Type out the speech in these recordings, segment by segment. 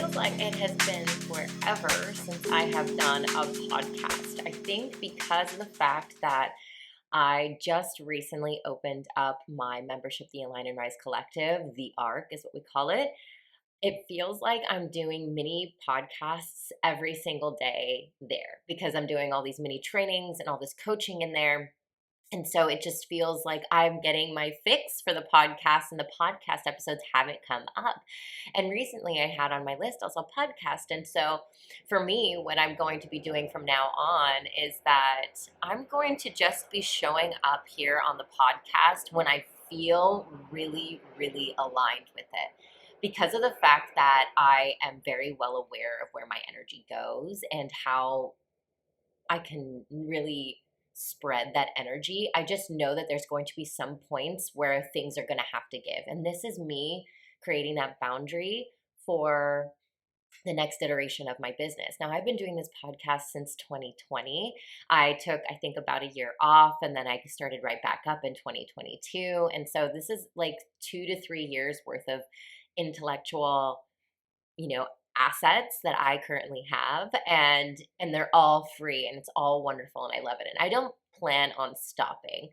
feels like it has been forever since I have done a podcast. I think because of the fact that I just recently opened up my membership, the Align and Rise Collective, the ARC is what we call it. It feels like I'm doing mini podcasts every single day there because I'm doing all these mini trainings and all this coaching in there. And so it just feels like I'm getting my fix for the podcast, and the podcast episodes haven't come up. And recently I had on my list also a podcast. And so for me, what I'm going to be doing from now on is that I'm going to just be showing up here on the podcast when I feel really, really aligned with it. Because of the fact that I am very well aware of where my energy goes and how I can really spread that energy. I just know that there's going to be some points where things are going to have to give. And this is me creating that boundary for the next iteration of my business. Now, I've been doing this podcast since 2020. I took, I think, about a year off, and then I started right back up in 2022. And so this is like 2 to 3 years worth of intellectual, you know, assets that I currently have, and they're all free and it's all wonderful and I love it. And I don't plan on stopping.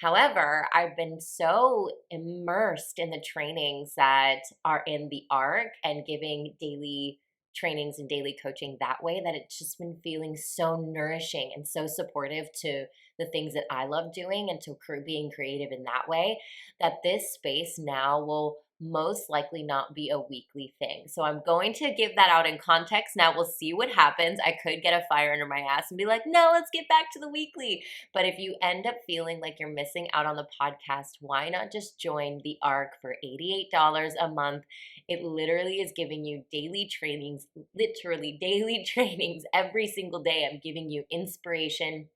However, I've been so immersed in the trainings that are in the ARC and giving daily trainings and daily coaching that way that it's just been feeling so nourishing and so supportive to the things that I love doing and to being creative in that way, that this space now will most likely not be a weekly thing. So I'm going to give that out in context. Now we'll see what happens. I could get a fire under my ass and be like, no, let's get back to the weekly. But if you end up feeling like you're missing out on the podcast, why not just join the ARC for $88 a month? It literally is giving you daily trainings, literally daily trainings every single day. I'm giving you inspiration,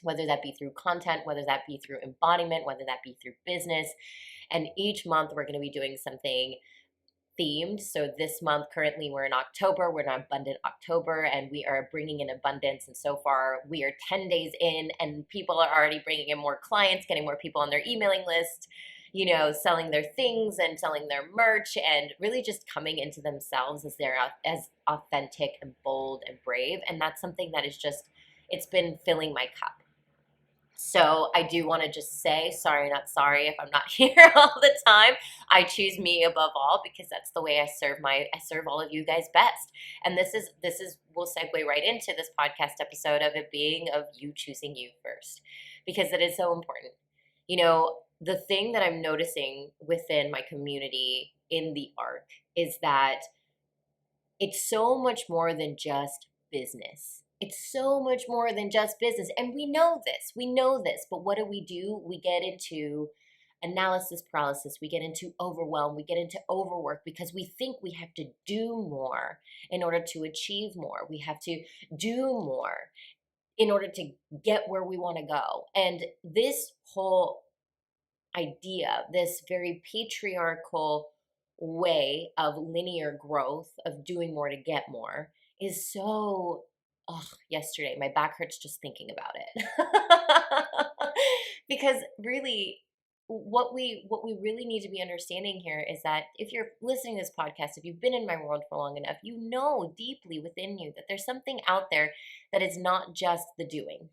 whether that be through content, whether that be through embodiment, whether that be through business. And each month we're going to be doing something themed. So this month, currently we're in October, we're in Abundant October, and we are bringing in abundance. And so far we are 10 days in and people are already bringing in more clients, getting more people on their emailing list, you know, selling their things and selling their merch and really just coming into themselves as they're as authentic and bold and brave. And that's something that is just, it's been filling my cup. So I do want to just say, sorry, not sorry if I'm not here all the time. I choose me above all because that's the way I serve all of you guys best. And this is we'll segue right into this podcast episode of it being of you choosing you first, because it is so important. You know, the thing that I'm noticing within my community in the ARC is that it's so much more than just business. It's so much more than just business. And we know this, but what do? We get into analysis paralysis, we get into overwhelm, we get into overwork because we think we have to do more in order to achieve more. We have to do more in order to get where we want to go. And this whole idea, this very patriarchal way of linear growth, of doing more to get more, is so, oh, yesterday my back hurts just thinking about it. Because really what we really need to be understanding here is that if you're listening to this podcast, if you've been in my world for long enough, you know deeply within you that there's something out there that is not just the doing,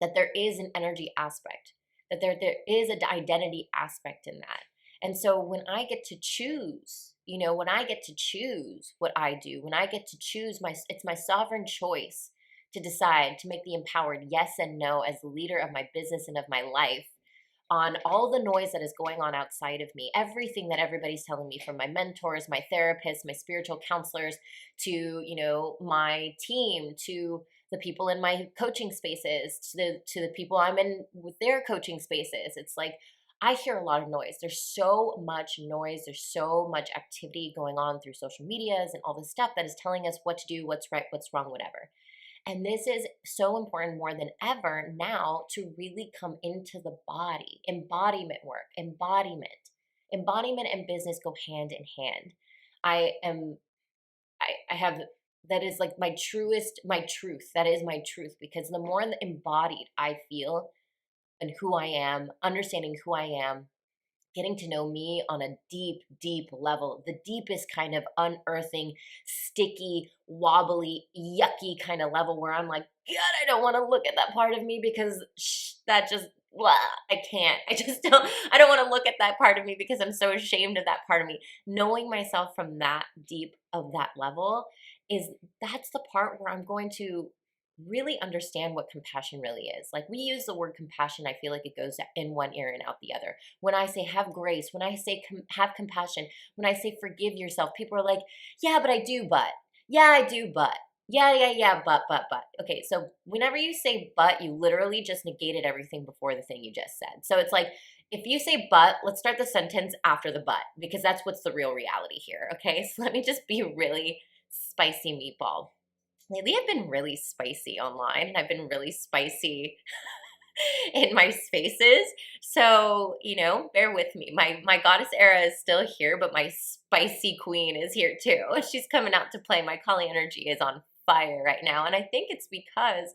that there is an energy aspect, that there is an identity aspect in that. And so when I get to choose, you know, when I get to choose what I do, when I get to choose it's my sovereign choice to decide to make the empowered yes and no as the leader of my business and of my life on all the noise that is going on outside of me, everything that everybody's telling me, from my mentors, my therapists, my spiritual counselors, to, you know, my team, to the people in my coaching spaces, to the people I'm in with their coaching spaces. It's like I hear a lot of noise. There's so much noise. There's so much activity going on through social medias and all this stuff that is telling us what to do, what's right, what's wrong, whatever. And this is so important more than ever now to really come into the body. Embodiment work, embodiment. Embodiment and business go hand in hand. I have, that is like my truth. That is my truth, because the more embodied I feel and who I am, understanding who I am, getting to know me on a deep, deep level, the deepest kind of unearthing, sticky, wobbly, yucky kind of level where I'm like, God, I don't want to look at that part of me because that just, blah, I can't. I just don't, I don't want to look at that part of me because I'm so ashamed of that part of me. Knowing myself from that deep of that level is that's the part where I'm going to really understand what compassion really is. Like we use the word compassion, I feel like it goes in one ear and out the other. When I say have grace, when I say have compassion, when I say forgive yourself, people are like, yeah, but I do, but. Yeah, I do, but. Yeah, but. Okay, so whenever you say but, you literally just negated everything before the thing you just said. So it's like, if you say but, let's start the sentence after the but, because that's what's the real reality here, okay? So let me just be really spicy meatball. Lately, I've been really spicy online and I've been really spicy in my spaces. So, bear with me. My goddess era is still here, but my spicy queen is here too. She's coming out to play. My Kali energy is on fire right now. And I think it's because,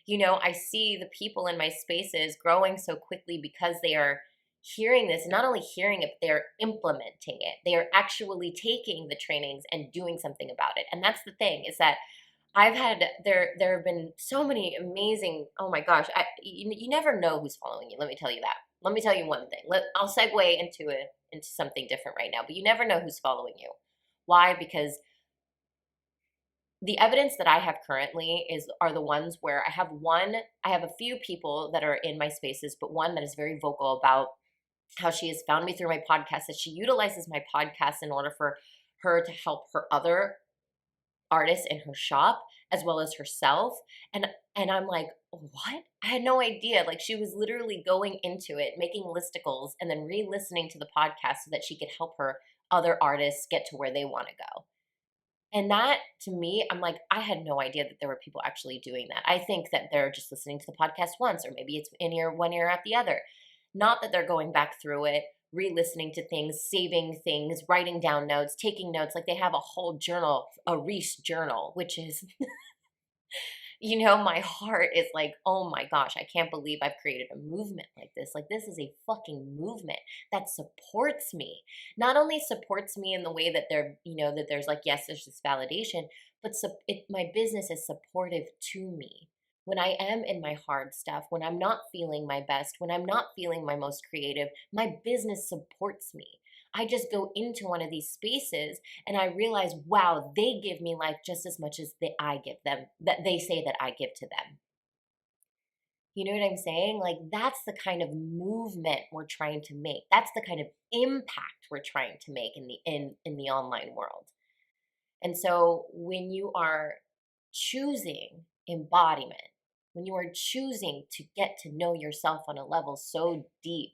I see the people in my spaces growing so quickly because they are hearing this, not only hearing it, but they're implementing it. They are actually taking the trainings and doing something about it. And that's the thing is that I've had there have been so many amazing. Oh my gosh, you never know who's following you. Let me tell you that. Let me tell you one thing. I'll segue into something different right now. But you never know who's following you. Why? Because the evidence that I have currently are the ones where I have a few people that are in my spaces, but one that is very vocal about how she has found me through my podcast, that she utilizes my podcast in order for her to help her other artists in her shop as well as herself. And I'm like, what? I had no idea. Like she was literally going into it, making listicles and then re-listening to the podcast so that she could help her other artists get to where they want to go. And that to me, I'm like, I had no idea that there were people actually doing that. I think that they're just listening to the podcast once, or maybe it's in ear one ear out the other. Not that they're going back through it, re-listening to things, saving things, writing down notes, taking notes. Like they have a whole journal, a Reese journal, which is my heart is like, oh my gosh, I can't believe I've created a movement like this. Like, this is a fucking movement that supports me. Not only supports me in the way that that there's like, yes, there's this validation, but my business is supportive to me. When I am in my hard stuff, when I'm not feeling my best, when I'm not feeling my most creative, my business supports me. I just go into one of these spaces and I realize, wow, they give me life just as much as I give them, that they say that I give to them. You know what I'm saying? Like that's the kind of movement we're trying to make. That's the kind of impact we're trying to make in the online world. And so when you are choosing embodiment, when you are choosing to get to know yourself on a level so deep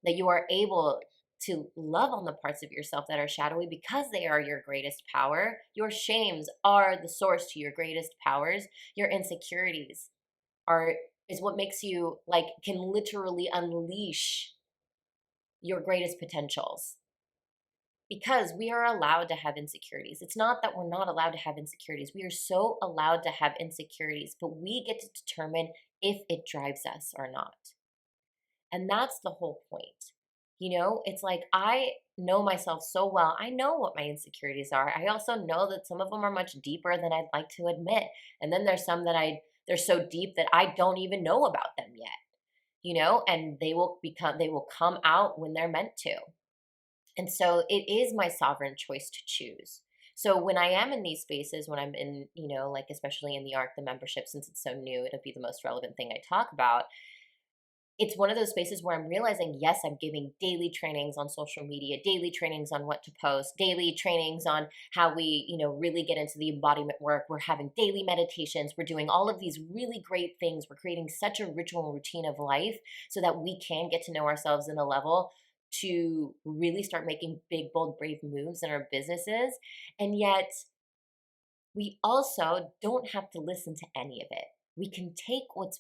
that you are able to love on the parts of yourself that are shadowy because they are your greatest power. Your shames are the source to your greatest powers. Your insecurities is what makes you like can literally unleash your greatest potentials. Because we are allowed to have insecurities. It's not that we're not allowed to have insecurities. We are so allowed to have insecurities, but we get to determine if it drives us or not. And that's the whole point. It's like I know myself so well. I know what my insecurities are. I also know that some of them are much deeper than I'd like to admit. And then there's some that they're so deep that I don't even know about them yet. And they will come out when they're meant to. And so it is my sovereign choice to choose. So when I am in these spaces, when I'm in, like especially in the ARC, the membership, since it's so new, it'll be the most relevant thing I talk about. It's one of those spaces where I'm realizing, yes, I'm giving daily trainings on social media, daily trainings on what to post, daily trainings on how we, really get into the embodiment work. We're having daily meditations. We're doing all of these really great things. We're creating such a ritual and routine of life so that we can get to know ourselves in a level to really start making big, bold, brave moves in our businesses. And yet we also don't have to listen to any of it. We can take what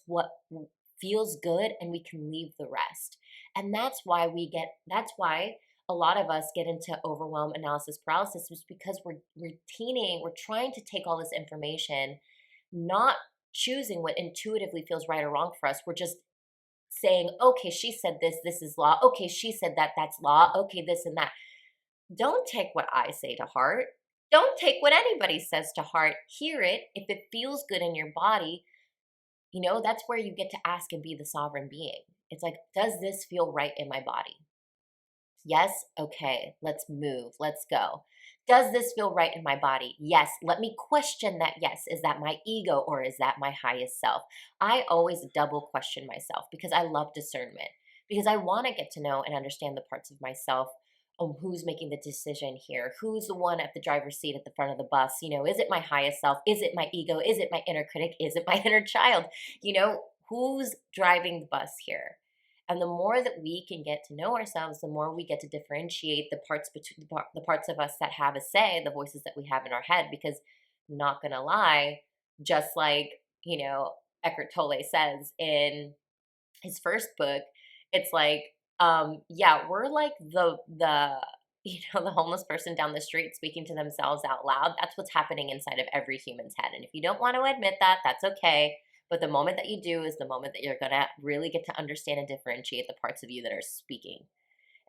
feels good and we can leave the rest. And that's why a lot of us get into overwhelm, analysis paralysis, is because we're trying to take all this information, not choosing what intuitively feels right or wrong for us. We're just saying, okay, she said this, this is law. Okay, she said that, that's law. Okay, this and that. Don't take what I say to heart. Don't take what anybody says to heart. Hear it. If it feels good in your body, that's where you get to ask and be the sovereign being. It's like, does this feel right in my body? Yes? Okay, let's move. Let's go. Does this feel right in my body? Yes. Let me question that. Yes. Is that my ego or is that my highest self? I always double question myself because I love discernment, because I want to get to know and understand the parts of myself. Who's making the decision here? Who's the one at the driver's seat at the front of the bus? Is it my highest self? Is it my ego? Is it my inner critic? Is it my inner child? Who's driving the bus here? And the more that we can get to know ourselves, the more we get to differentiate the parts between the parts of us that have a say, the voices that we have in our head. Because, not gonna lie, just like Eckhart Tolle says in his first book, it's like, yeah, we're like the the homeless person down the street speaking to themselves out loud. That's what's happening inside of every human's head. And if you don't want to admit that, that's okay. But the moment that you do is the moment that you're gonna really get to understand and differentiate the parts of you that are speaking.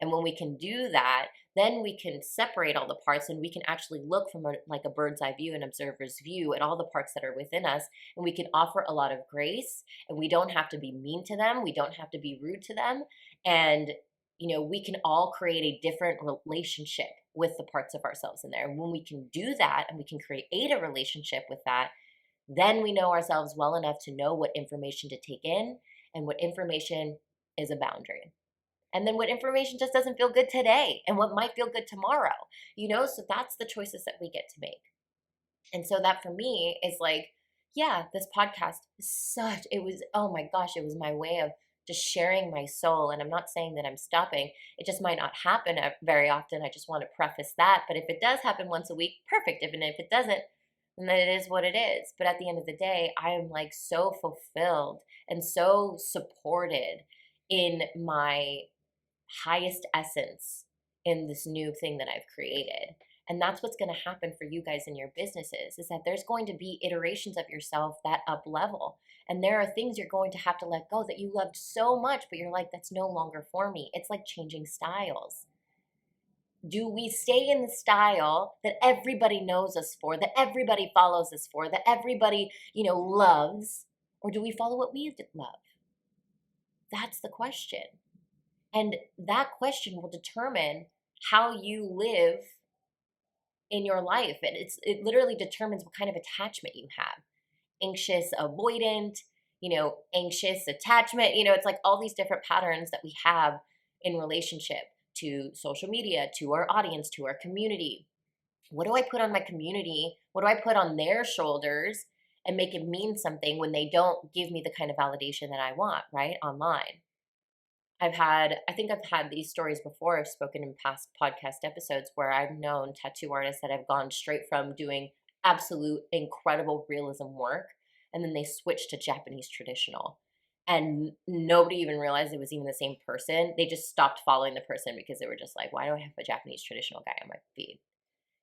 And when we can do that, then we can separate all the parts and we can actually look from like a bird's eye view, an observer's view at all the parts that are within us. And we can offer a lot of grace, and we don't have to be mean to them. We don't have to be rude to them. And, we can all create a different relationship with the parts of ourselves in there. And when we can do that and we can create a relationship with that, then we know ourselves well enough to know what information to take in and what information is a boundary. And then what information just doesn't feel good today and what might feel good tomorrow, So that's the choices that we get to make. And so that for me is like, yeah, this podcast is oh my gosh, it was my way of just sharing my soul. And I'm not saying that I'm stopping. It just might not happen very often. I just want to preface that. But if it does happen once a week, perfect. Even if it doesn't, then it is what it is. But at the end of the day, I am like so fulfilled and so supported in my highest essence in this new thing that I've created. And that's what's going to happen for you guys in your businesses, is that there's going to be iterations of yourself that up level. And there are things you're going to have to let go that you loved so much, but you're like, that's no longer for me. It's like changing styles. Do we stay in the style that everybody knows us for, that everybody follows us for, that everybody, loves? Or do we follow what we love? That's the question. And that question will determine how you live in your life. And it literally determines what kind of attachment you have. Anxious, avoidant, anxious attachment. It's like all these different patterns that we have in relationship to social media, to our audience, to our community. What do I put on my community? What do I put on their shoulders and make it mean something when they don't give me the kind of validation that I want, right? Online. I think I've had these stories before. I've spoken in past podcast episodes where I've known tattoo artists that have gone straight from doing absolute incredible realism work, and then they switched to Japanese traditional. And nobody even realized it was even the same person. They just stopped following the person because they were just like, why do I have a Japanese traditional guy on my feed?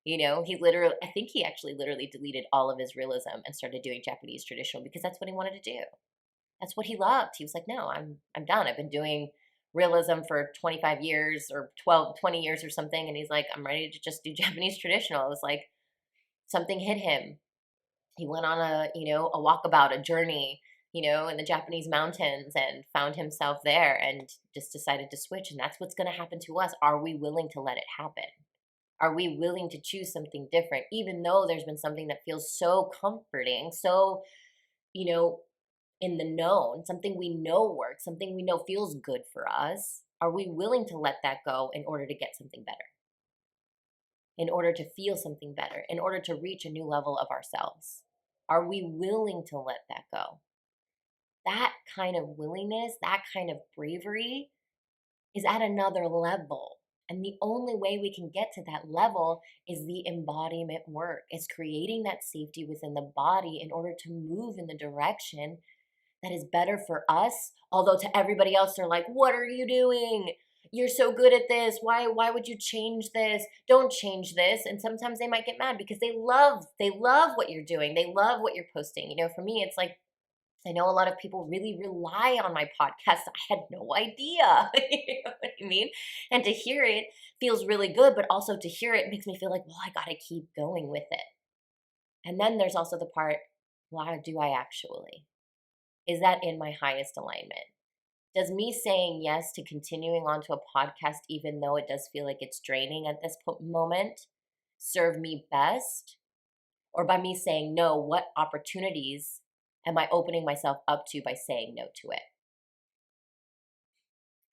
I think he actually literally deleted all of his realism and started doing Japanese traditional because that's what he wanted to do. That's what he loved. He was like, no, I'm done. I've been doing realism for 25 years or 20 years or something. And he's like, I'm ready to just do Japanese traditional. It was like something hit him. He went on a walkabout, a journey, in the Japanese mountains and found himself there and just decided to switch. And that's what's going to happen to us. Are we willing to let it happen? Are we willing to choose something different, even though there's been something that feels so comforting, so, in the known, something we know works, something we know feels good for us? Are we willing to let that go in order to get something better? In order to feel something better? In order to reach a new level of ourselves? Are we willing to let that go? That kind of willingness, that kind of bravery is at another level. And the only way we can get to that level is the embodiment work. It's creating that safety within the body in order to move in the direction that is better for us. Although to everybody else, they're like, what are you doing? You're so good at this. Why would you change this? Don't change this. And sometimes they might get mad because they love what you're doing. They love what you're posting. For me, it's like, I know a lot of people really rely on my podcast. I had no idea. You know what I mean? And to hear it feels really good, but also to hear it makes me feel like, well, I got to keep going with it. And then there's also the part, well, do I actually? Is that in my highest alignment? Does me saying yes to continuing onto a podcast, even though it does feel like it's draining at this moment, serve me best? Or by me saying no, what opportunities am I opening myself up to by saying no to it?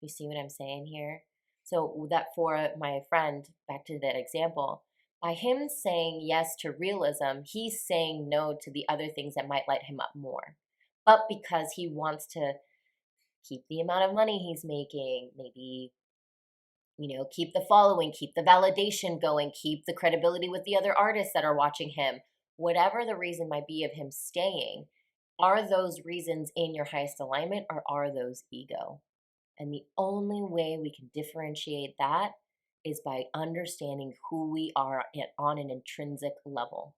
You see what I'm saying here? So that for my friend, back to that example, by him saying yes to realism, he's saying no to the other things that might light him up more. But because he wants to keep the amount of money he's making, maybe, keep the following, keep the validation going, keep the credibility with the other artists that are watching him, whatever the reason might be of him staying, are those reasons in your highest alignment or are those ego? And the only way we can differentiate that is by understanding who we are on an intrinsic level.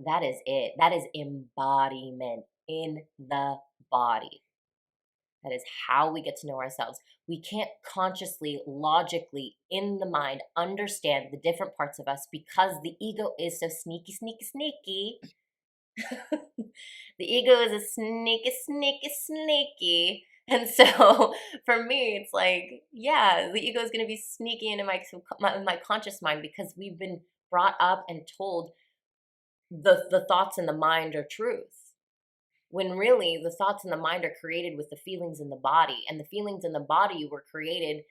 That is it. That is embodiment in the body. That is how we get to know ourselves. We can't consciously, logically, in the mind, understand the different parts of us because the ego is so sneaky, sneaky, sneaky. The ego is a sneaky, sneaky, sneaky. And so for me, it's like, yeah, the ego is going to be sneaky into my conscious mind because we've been brought up and told the thoughts in the mind are truth. When really the thoughts in the mind are created with the feelings in the body, and the feelings in the body were created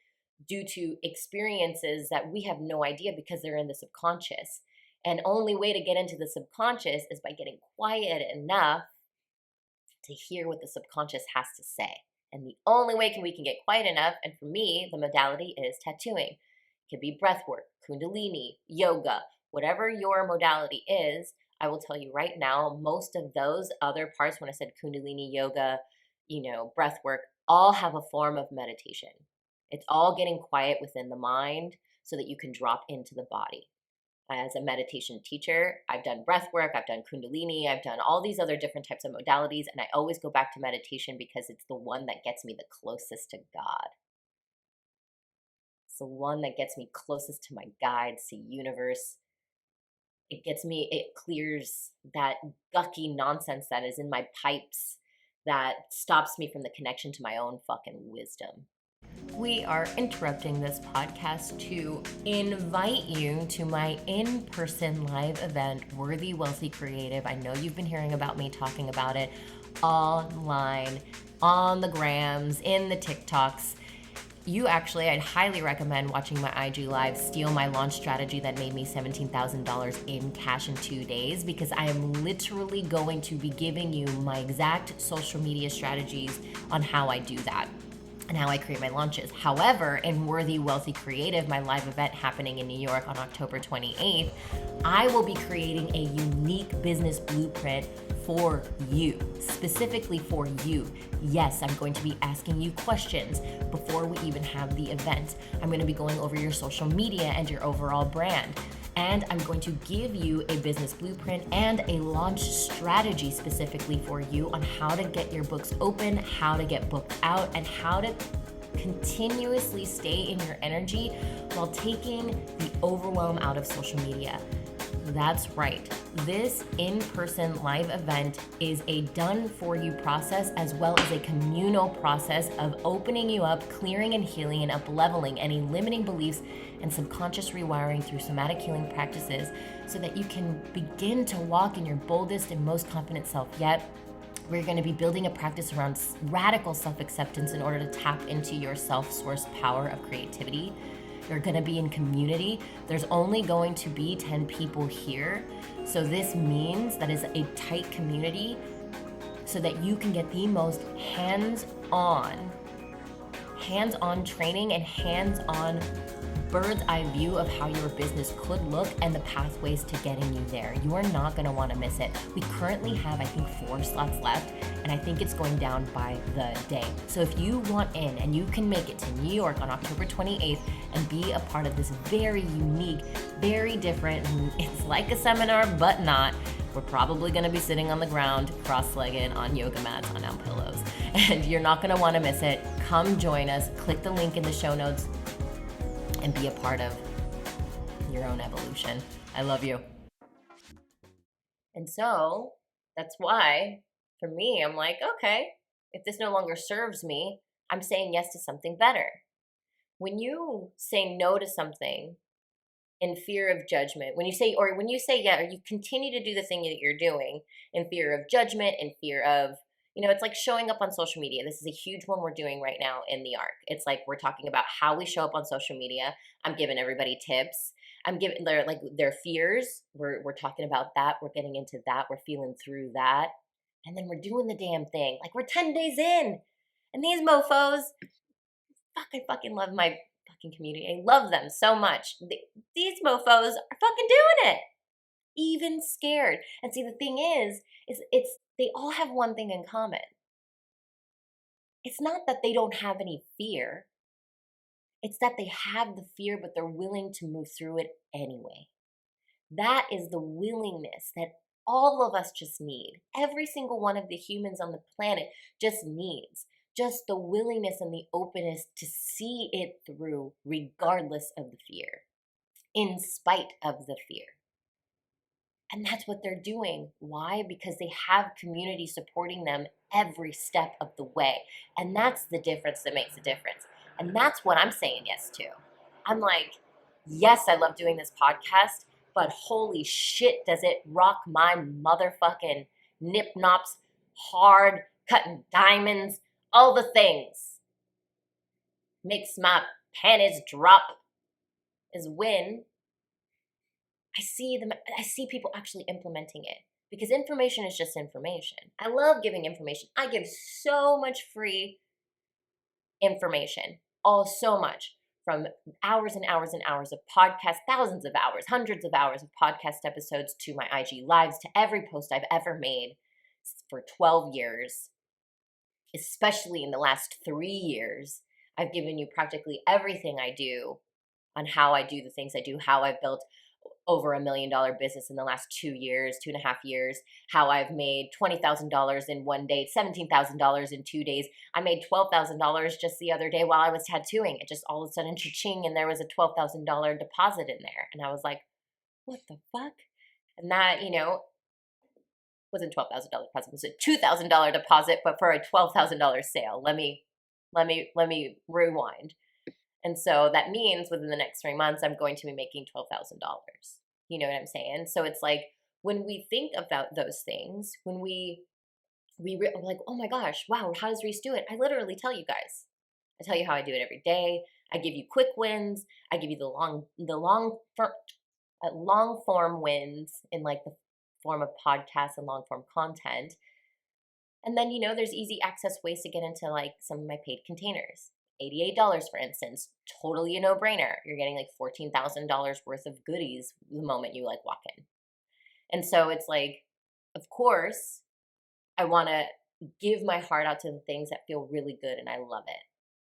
due to experiences that we have no idea because they're in the subconscious. And only way to get into the subconscious is by getting quiet enough to hear what the subconscious has to say. And the only way we can get quiet enough, and for me, the modality is tattooing. It could be breath work, kundalini, yoga, whatever your modality is. I will tell you right now, most of those other parts, when I said kundalini, yoga, breath work, all have a form of meditation. It's all getting quiet within the mind so that you can drop into the body. As a meditation teacher, I've done breath work, I've done kundalini, I've done all these other different types of modalities, and I always go back to meditation because it's the one that gets me the closest to God. It's the one that gets me closest to my guides, to universe. It clears that gucky nonsense that is in my pipes that stops me from the connection to my own fucking wisdom. We are interrupting this podcast to invite you to my in-person live event, Worthy Wealthy Creative. I know you've been hearing about me talking about it online, on the grams, in the TikToks. I'd highly recommend watching my IG live, Steal My Launch Strategy that made me $17,000 in cash in 2 days, because I am literally going to be giving you my exact social media strategies on how I do that and how I create my launches. However, in Worthy Wealthy Creative, my live event happening in New York on October 28th, I will be creating a unique business blueprint for you, specifically for you. Yes, I'm going to be asking you questions before we even have the event. I'm going to be going over your social media and your overall brand. And I'm going to give you a business blueprint and a launch strategy specifically for you on how to get your books open, how to get booked out, and how to continuously stay in your energy while taking the overwhelm out of social media. That's right. This in-person live event is a done-for-you process as well as a communal process of opening you up, clearing and healing and up-leveling any limiting beliefs and subconscious rewiring through somatic healing practices so that you can begin to walk in your boldest and most confident self yet. We're going to be building a practice around radical self-acceptance in order to tap into your self-source power of creativity. You're going to be in community. There's only going to be 10 people here. So this means that is a tight community so that you can get the most hands-on training and hands-on bird's eye view of how your business could look and the pathways to getting you there. You are not going to want to miss it. We currently have, I think, 4 slots left, and I think it's going down by the day. So if you want in and you can make it to New York on October 28th and be a part of this very unique, very different, it's like a seminar, but not, We're probably going to be sitting on the ground, cross-legged, on yoga mats, on pillows. And you're not going to want to miss it. Come join us. Click the link in the show notes and be a part of your own evolution. I love you. And so that's why, for me, I'm like, okay, if this no longer serves me, I'm saying yes to something better. When you say no to something in fear of judgment, when you say yeah, or you continue to do the thing that you're doing in fear of judgment, in fear of, it's like showing up on social media. This is a huge one we're doing right now in the ARC. It's like we're talking about how we show up on social media. I'm giving everybody tips. I'm giving their fears. We're talking about that. We're getting into that. We're feeling through that. And then we're doing the damn thing. Like, we're 10 days in. And these mofos, I fucking love my fucking community. I love them so much. These mofos are fucking doing it. Even scared. And see, the thing is they all have one thing in common. It's not that they don't have any fear. It's that they have the fear, but they're willing to move through it anyway. That is the willingness that all of us just need. Every single one of the humans on the planet just needs. Just the willingness and the openness to see it through regardless of the fear, in spite of the fear. And that's what they're doing. Why? Because they have community supporting them every step of the way. And that's the difference that makes a difference. And that's what I'm saying yes to. I'm like, yes, I love doing this podcast, but holy shit, does it rock my motherfucking nip-nops, hard, cutting diamonds, all the things. Makes my panties drop is when I see people actually implementing it, because information is just information. I love giving information. I give so much free information, so much, from hours and hours and hours of podcasts, thousands of hours, hundreds of hours of podcast episodes, to my IG lives, to every post I've ever made for 12 years, especially in the last 3 years. I've given you practically everything I do on how I do the things I do, how I've built over $1 million business in the last 2 years, 2.5 years, how I've made $20,000 in one day, $17,000 in 2 days. I made $12,000 just the other day while I was tattooing. It just all of a sudden, cha-ching, and there was a $12,000 deposit in there. And I was like, what the fuck? And that, wasn't $12,000 deposit. It was a $2,000 deposit, but for a $12,000 sale. Let me rewind. And so that means within the next 3 months, I'm going to be making $12,000. You know what I'm saying? So it's like, when we think about those things, when we're like, oh my gosh, wow, how does Reese do it? I literally tell you guys. I tell you how I do it every day. I give you quick wins. I give you the long form wins in like the form of podcasts and long form content. And then, there's easy access ways to get into like some of my paid containers. $88, for instance, totally a no-brainer. You're getting like $14,000 worth of goodies the moment you like walk in. And so it's like, of course, I want to give my heart out to the things that feel really good, and I love it.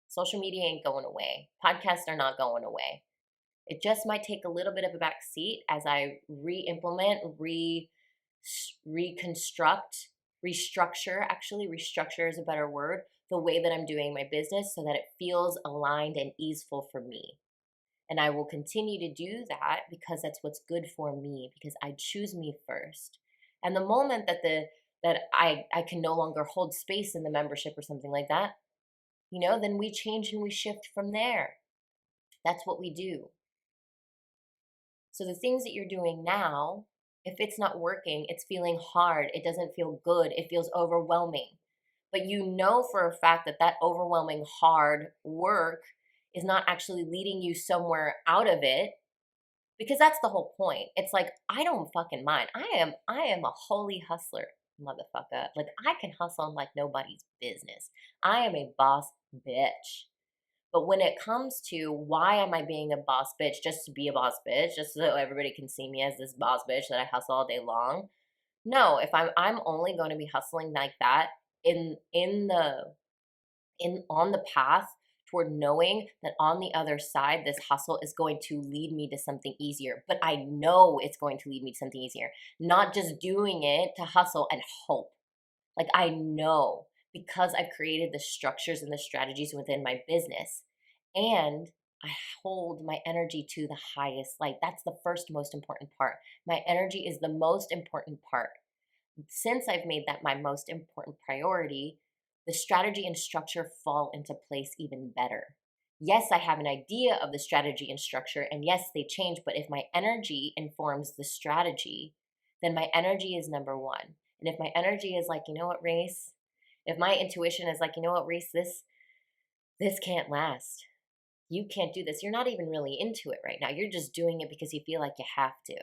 Social media ain't going away. Podcasts are not going away. It just might take a little bit of a back seat as I re-implement, reconstruct, restructure. Actually, restructure is a better word. The way that I'm doing my business, so that it feels aligned and easeful for me. And I will continue to do that because that's what's good for me, because I choose me first. And the moment that I can no longer hold space in the membership or something like that, then we change and we shift from there. That's what we do. So the things that you're doing now, if it's not working, it's feeling hard, it doesn't feel good, it feels overwhelming. But for a fact that overwhelming hard work is not actually leading you somewhere out of it, because that's the whole point. It's like, I don't fucking mind. I am a holy hustler, motherfucker. Like, I can hustle like nobody's business. I am a boss bitch. But when it comes to why am I being a boss bitch, just to be a boss bitch, just so everybody can see me as this boss bitch that I hustle all day long? No, if I'm only going to be hustling like that on the path toward knowing that on the other side, this hustle is going to lead me to something easier. But I know it's going to lead me to something easier, not just doing it to hustle and hope. Like, I know, because I've created the structures and the strategies within my business, and I hold my energy to the highest light. That's the first most important part. My energy is the most important part. Since I've made that my most important priority, the strategy and structure fall into place even better. Yes, I have an idea of the strategy and structure, and yes, they change, but if my energy informs the strategy, then my energy is number one. And if my energy is like, you know what, Reese? If my intuition is like, you know what, Reese, this can't last. You can't do this. You're not even really into it right now. You're just doing it because you feel like you have to.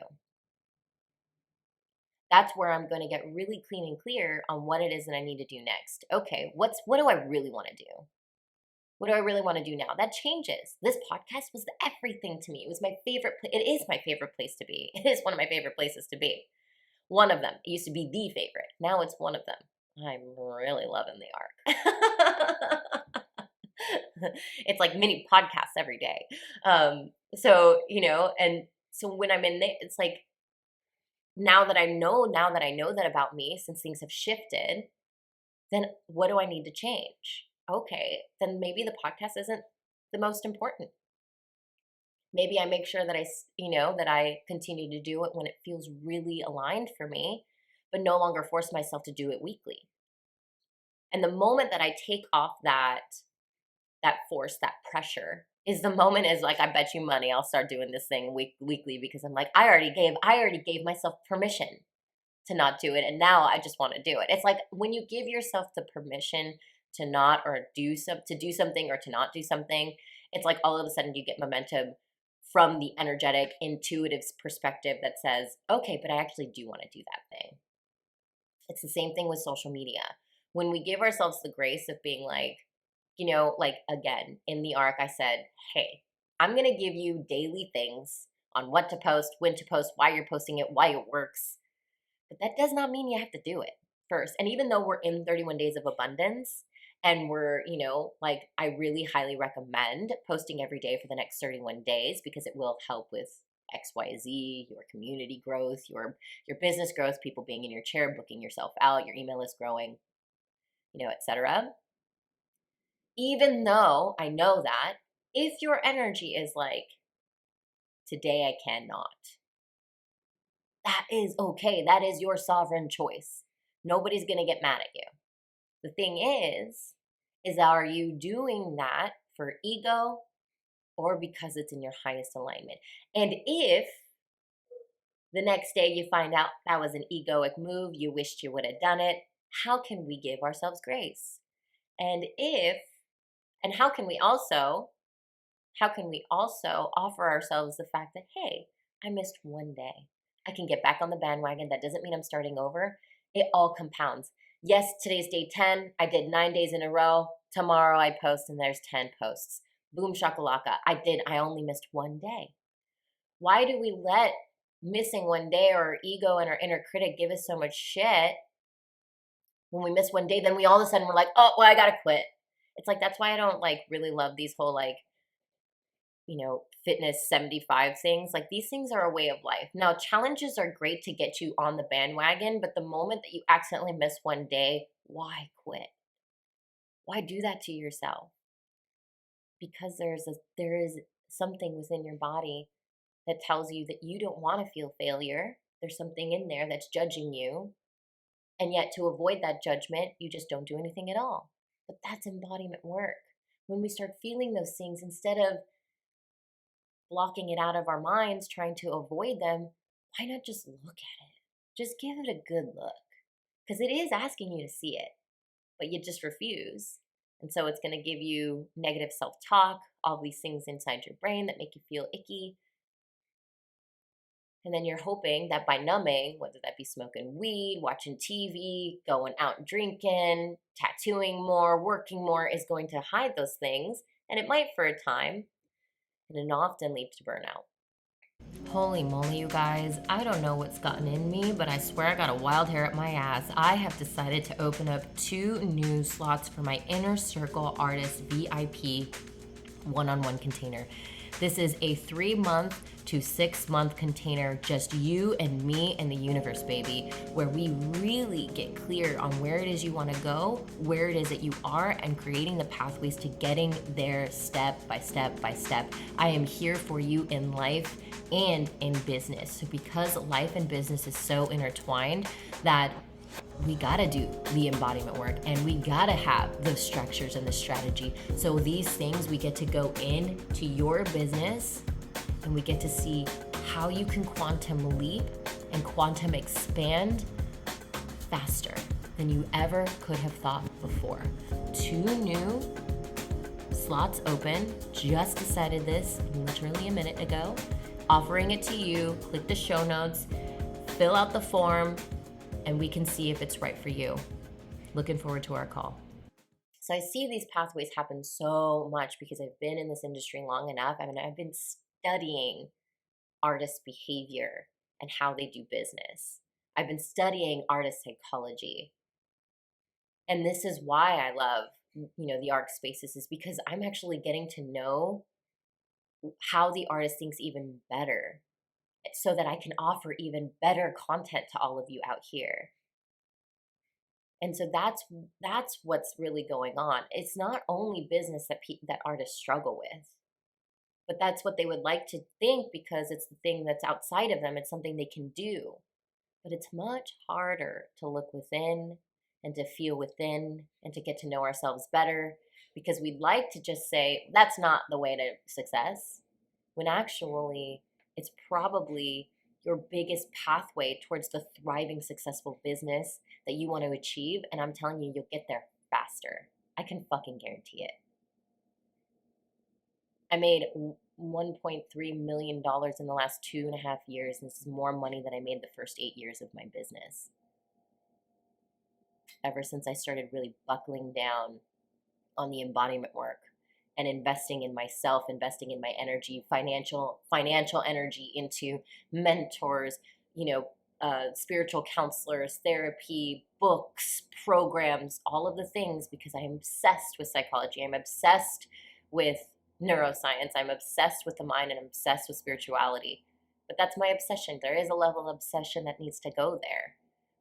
That's where I'm going to get really clean and clear on what it is that I need to do next. Okay, what do I really want to do? What do I really want to do now? That changes. This podcast was everything to me. It was my favorite. It is my favorite place to be. It is one of my favorite places to be. One of them. It used to be the favorite. Now it's one of them. I'm really loving the arc. It's like mini podcasts every day. So, and so when I'm in there, it's like, now that I know that about me, since things have shifted, then what do I need to change? Okay, then maybe the podcast isn't the most important. Maybe I make sure that that I continue to do it when it feels really aligned for me, but no longer force myself to do it weekly. And the moment that I take off that force, that pressure, is the moment is like, I bet you money I'll start doing this thing weekly, because I'm like, I already gave myself permission to not do it, and now I just want to do it. It's like when you give yourself the permission to not or do something or to not do something, it's like all of a sudden you get momentum from the energetic, intuitive perspective that says, okay, but I actually do want to do that thing. It's the same thing with social media. When we give ourselves the grace of being like, like, again, in the arc, I said, hey, I'm going to give you daily things on what to post, when to post, why you're posting it, why it works. But that does not mean you have to do it first. And even though we're in 31 days of abundance, and we're, like, I really highly recommend posting every day for the next 31 days, because it will help with XYZ, your community growth, your business growth, people being in your chair, booking yourself out, your email list growing, etc. Even though I know that, if your energy is like, today I cannot, that is okay. That is your sovereign choice. Nobody's going to get mad at you. The thing is are you doing that for ego or because it's in your highest alignment? And if the next day you find out that was an egoic move, you wished you would have done it, how can we give ourselves grace? And how can we also offer ourselves the fact that, hey, I missed one day. I can get back on the bandwagon. That doesn't mean I'm starting over. It all compounds. Yes, today's day 10. I did 9 days in a row. Tomorrow I post and there's 10 posts. Boom shakalaka. I only missed one day. Why do we let missing one day or our ego and our inner critic give us so much shit? When we miss one day, then we all of a sudden we're like, oh, well, I gotta quit. It's like, that's why I don't really love these whole fitness 75 things. Like, these things are a way of life. Now, challenges are great to get you on the bandwagon, but the moment that you accidentally miss one day, why quit? Why do that to yourself? Because there is something within your body that tells you that you don't want to feel failure. There's something in there that's judging you. And yet, to avoid that judgment, you just don't do anything at all. But that's embodiment work. When we start feeling those things, instead of blocking it out of our minds, trying to avoid them, why not just look at it? Just give it a good look. Because it is asking you to see it, but you just refuse. And so it's going to give you negative self-talk, all these things inside your brain that make you feel icky. And then you're hoping that by numbing, whether that be smoking weed, watching TV, going out drinking, tattooing more, working more, is going to hide those things. And it might for a time, and it often leads to burnout. Holy moly, you guys. I don't know what's gotten in me, but I swear I got a wild hair up my ass. I have decided to open up 2 new slots for my Inner Circle Artist VIP one-on-one container. This is a 3-month to 6-month container, just you and me and the universe, baby, where we really get clear on where it is you want to go, where it is that you are, and creating the pathways to getting there step by step by step. I am here for you in life and in business. So because life and business is so intertwined, that we gotta do the embodiment work, and we gotta have the structures and the strategy. So these things, we get to go into your business and we get to see how you can quantum leap and quantum expand faster than you ever could have thought before. 2 new slots open, just decided this literally a minute ago. Offering it to you. Click the show notes, fill out the form, and we can see if it's right for you. Looking forward to our call. So I see these pathways happen so much because I've been in this industry long enough. I mean, I've been studying artist behavior and how they do business. I've been studying artist psychology. And this is why I love, the art spaces, is because I'm actually getting to know how the artist thinks even better, so that I can offer even better content to all of you out here. And so that's what's really going on. It's not only business that artists struggle with, but that's what they would like to think, because it's the thing that's outside of them. It's something they can do. But it's much harder to look within and to feel within and to get to know ourselves better, because we'd like to just say, that's not the way to success, when actually it's probably your biggest pathway towards the thriving, successful business that you want to achieve. And I'm telling you, you'll get there faster. I can fucking guarantee it. I made $1.3 million in the last 2.5 years, and this is more money than I made the first 8 years of my business. Ever since I started really buckling down on the embodiment work and investing in myself, investing in my energy, financial energy into mentors, spiritual counselors, therapy, books, programs, all of the things, because I'm obsessed with psychology. I'm obsessed with neuroscience. I'm obsessed with the mind, and I'm obsessed with spirituality. But that's my obsession. There is a level of obsession that needs to go there.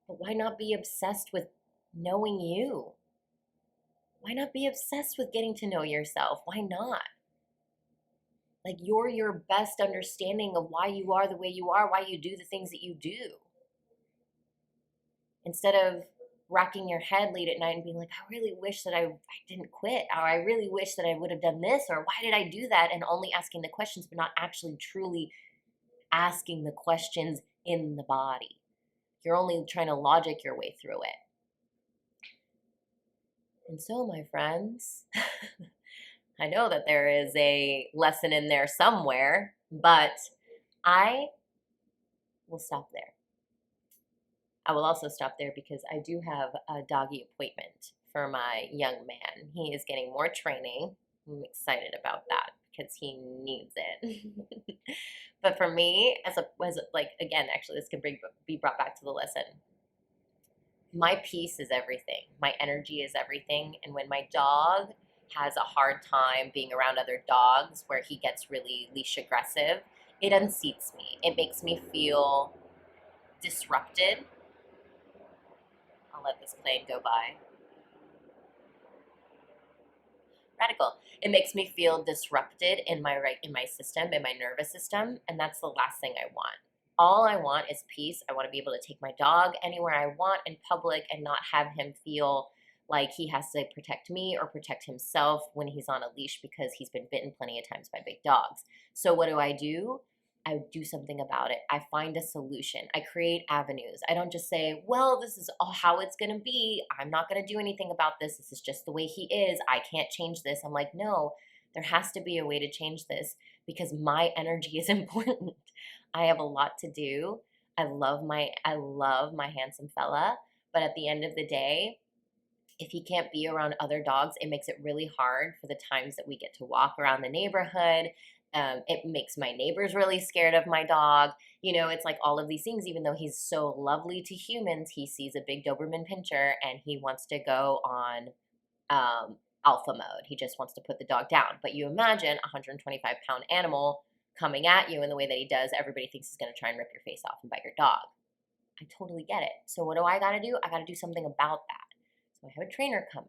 But why not be obsessed with knowing you? Why not be obsessed with getting to know yourself? Why not? Like, you're your best understanding of why you are the way you are, why you do the things that you do. Instead of racking your head late at night and being like, I really wish that I didn't quit, or I really wish that I would have done this, or why did I do that? And only asking the questions, but not actually truly asking the questions in the body. You're only trying to logic your way through it. And so, my friends, I know that there is a lesson in there somewhere, but I will stop there. I will also stop there because I do have a doggy appointment for my young man. He is getting more training. I'm excited about that because he needs it. But for me, again, this can be brought back to the lesson. My peace is everything. My energy is everything. And when my dog has a hard time being around other dogs, where he gets really leash aggressive, it unseats me. It makes me feel disrupted. I'll let this plane go by. Radical. It makes me feel disrupted in my system, in my nervous system, and that's the last thing I want. All I want is peace. I want to be able to take my dog anywhere I want in public and not have him feel like he has to protect me or protect himself when he's on a leash, because he's been bitten plenty of times by big dogs. So what do? I do something about it. I find a solution. I create avenues. I don't just say, well, this is how it's going to be. I'm not going to do anything about this. This is just the way he is. I can't change this. I'm like, no, there has to be a way to change this, because my energy is important. I have a lot to do. I love my handsome fella, but at the end of the day, if he can't be around other dogs, it makes it really hard for the times that we get to walk around the neighborhood. It makes my neighbors really scared of my dog. It's like all of these things. Even though he's so lovely to humans, he sees a big Doberman Pinscher and he wants to go on alpha mode. He just wants to put the dog down. But you imagine a 125-pound animal coming at you in the way that he does, everybody thinks he's going to try and rip your face off and bite your dog. I totally get it. So what do I got to do? I got to do something about that. So I have a trainer coming.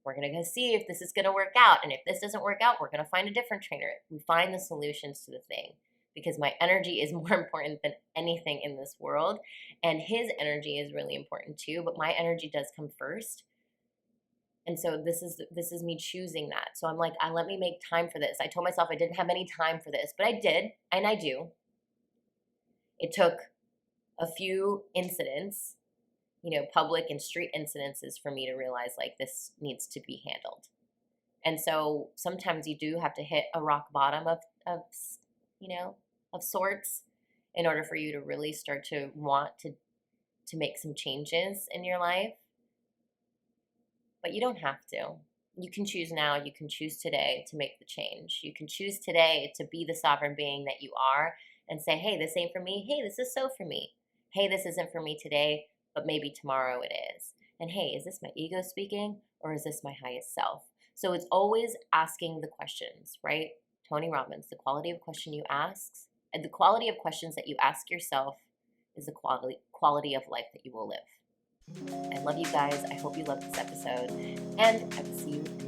We're going to go see if this is going to work out. And if this doesn't work out, we're going to find a different trainer. We find the solutions to the thing, because my energy is more important than anything in this world. And his energy is really important too, but my energy does come first. And so this is me choosing that. So I'm like, let me make time for this. I told myself I didn't have any time for this, but I did, and I do. It took a few incidents, public and street incidences, for me to realize like this needs to be handled. And so sometimes you do have to hit a rock bottom of sorts in order for you to really start to want to make some changes in your life. But you don't have to. You can choose now. You can choose today to make the change. You can choose today to be the sovereign being that you are and say, hey, this ain't for me. Hey, this is so for me. Hey, this isn't for me today, but maybe tomorrow it is. And hey, is this my ego speaking, or is this my highest self? So it's always asking the questions, right? Tony Robbins, the quality of question you ask, and the quality of questions that you ask yourself is the quality of life that you will live. I love you guys. I hope you loved this episode, and I will see you